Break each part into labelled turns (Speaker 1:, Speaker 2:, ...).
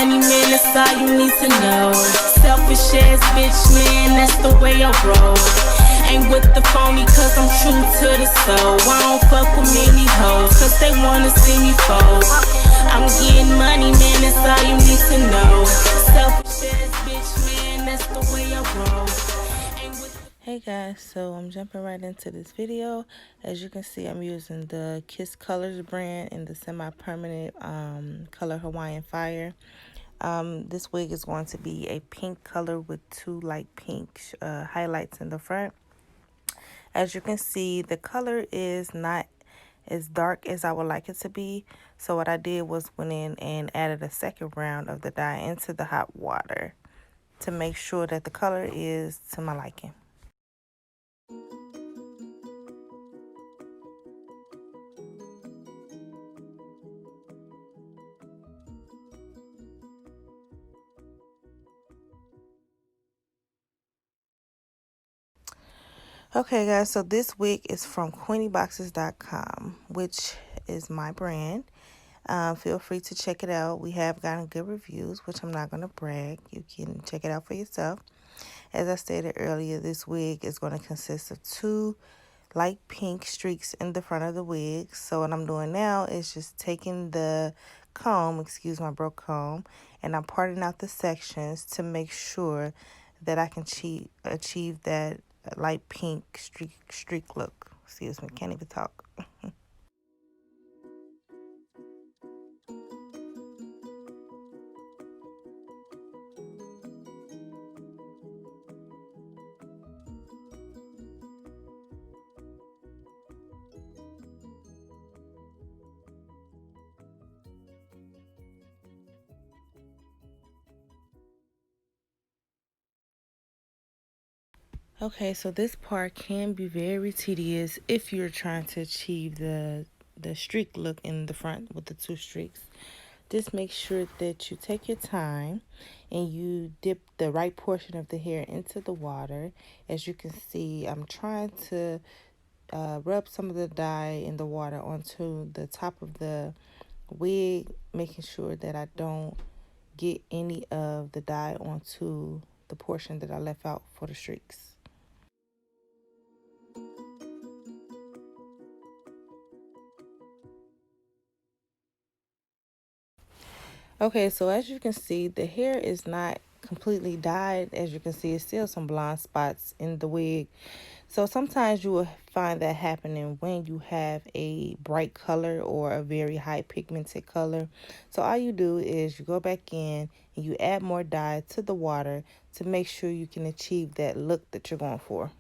Speaker 1: money, man, that's all you need to know. Selfish ass bitch, man, that's the way I roll. Ain't with the phony, cause I'm true to the soul. I don't fuck with many hoes, cause they wanna see me fold. I'm getting money, man, that's all you need to know. Selfish ass bitch, man, that's the way I roll.
Speaker 2: Hey guys, so I'm jumping right into this video. As you can see, I'm using the Kiss Colors brand in the semi-permanent color Hawaiian Fire. This wig is going to be a pink color with two light pink highlights in the front. As you can see, the color is not as dark as I would like it to be. So what I did was went in and added a second round of the dye into the hot water to make sure that the color is to my liking. Okay guys, so this wig is from QueenieBoxes.com, which is my brand. Feel free to check it out. We have gotten good reviews, which I'm not going to brag. You can check it out for yourself. As I stated earlier, this wig is going to consist of two light pink streaks in the front of the wig. So what I'm doing now is just taking the comb, excuse my broke comb, and I'm parting out the sections to make sure that I can achieve that light pink streak look. Excuse me, can't even talk. Okay, so this part can be very tedious if you're trying to achieve the streak look in the front with the two streaks. Just make sure that you take your time and you dip the right portion of the hair into the water. As you can see, I'm trying to rub some of the dye in the water onto the top of the wig, making sure that I don't get any of the dye onto the portion that I left out for the streaks. Okay, so as you can see, the hair is not completely dyed. As you can see, it's still some blonde spots in the wig. So sometimes you will find that happening when you have a bright color or a very high pigmented color. So all you do is you go back in and you add more dye to the water to make sure you can achieve that look that you're going for.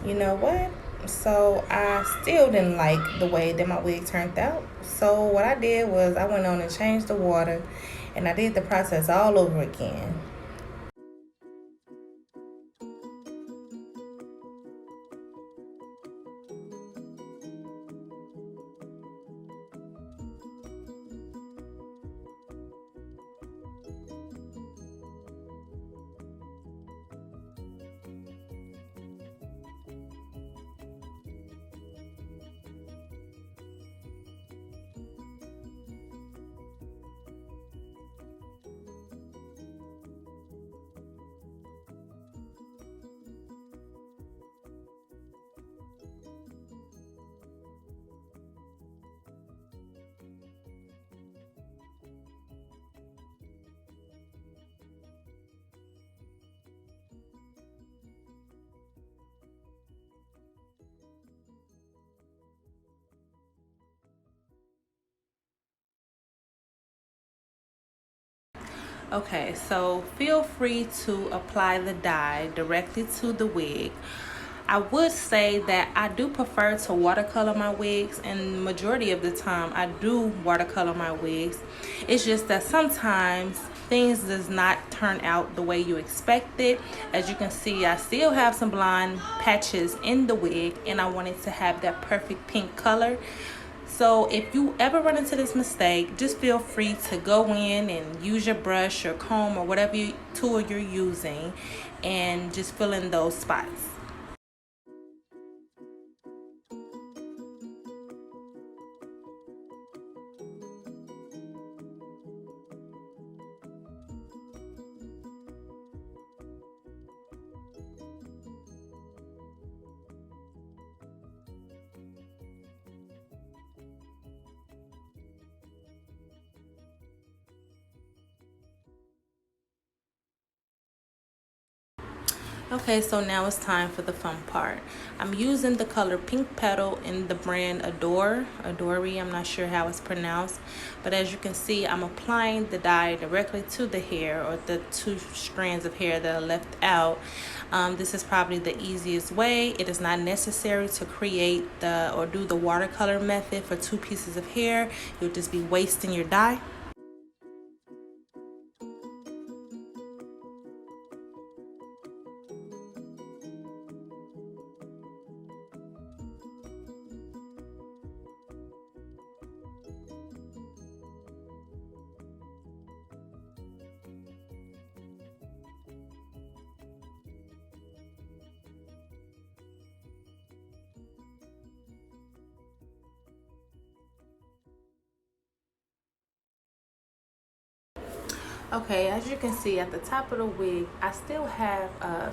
Speaker 2: You know what? So I still didn't like the way that my wig turned out. So what I did was I went on and changed the water and I did the process all over again. Okay, so feel free to apply the dye directly to the wig. I would say that I do prefer to watercolor my wigs, and majority of the time I do watercolor my wigs. It's just that sometimes things does not turn out the way you expected. As you can see, I still have some blonde patches in the wig, and I wanted to have that perfect pink color. So if you ever run into this mistake, just feel free to go in and use your brush or comb or whatever tool you're using and just fill in those spots. Okay, so now it's time for the fun part. I'm using the color Pink Petal in the brand Adore, I'm not sure how it's pronounced, but as you can see, I'm applying the dye directly to the hair, or the 2 strands of hair that are left out. This is probably the easiest way. It is not necessary to create or do the watercolor method for 2 pieces of hair. You'll just be wasting your dye. Okay, as you can see at the top of the wig, I still have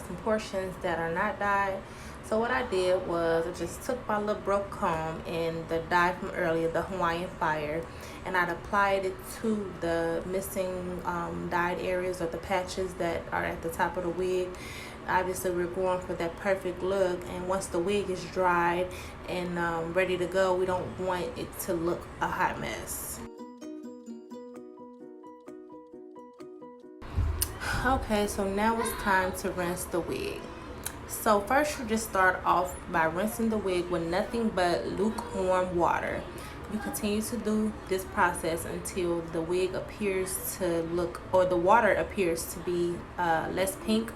Speaker 2: some portions that are not dyed. So what I did was I just took my little broke comb and the dye from earlier, the Hawaiian Fire, and I'd applied it to the missing dyed areas or the patches that are at the top of the wig. Obviously, we're going for that perfect look, and once the wig is dried and ready to go, we don't want it to look a hot mess. Okay, so now it's time to rinse the wig. So first you just start off by rinsing the wig with nothing but lukewarm water. You continue to do this process until the wig appears to look, or the water appears to be less pink.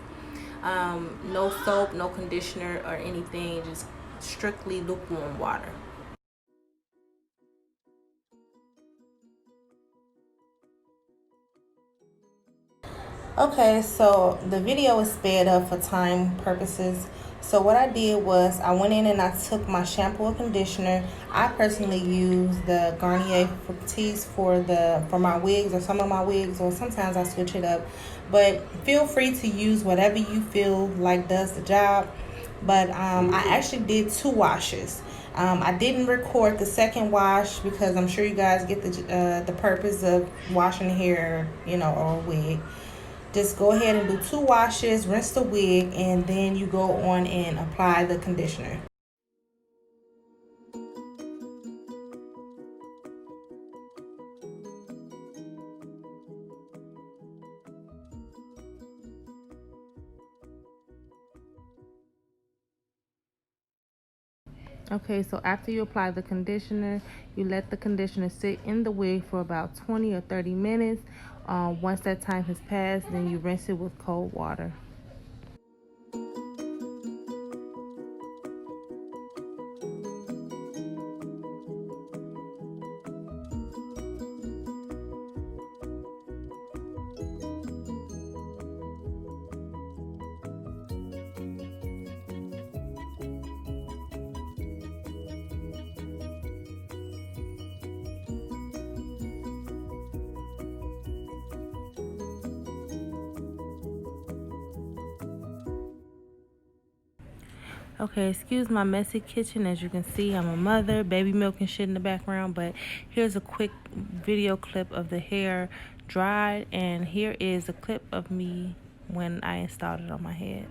Speaker 2: No soap, no conditioner or anything, just strictly lukewarm water. Okay, so the video is sped up for time purposes. So what I did was I went in and I took my shampoo and conditioner. I personally use the Garnier Fructis for my wigs, or some of my wigs, or sometimes I switch it up. But feel free to use whatever you feel like does the job. But I actually did 2 washes. I didn't record the second wash because I'm sure you guys get the purpose of washing hair, or a wig. Just go ahead and do 2 washes, rinse the wig, and then you go on and apply the conditioner. Okay, so after you apply the conditioner, you let the conditioner sit in the wig for about 20 or 30 minutes. Once that time has passed, then you rinse it with cold water. Okay, excuse my messy kitchen. As you can see, I'm a mother, baby milk and shit in the background, but here's a quick video clip of the hair dried, and here is a clip of me when I installed it on my head.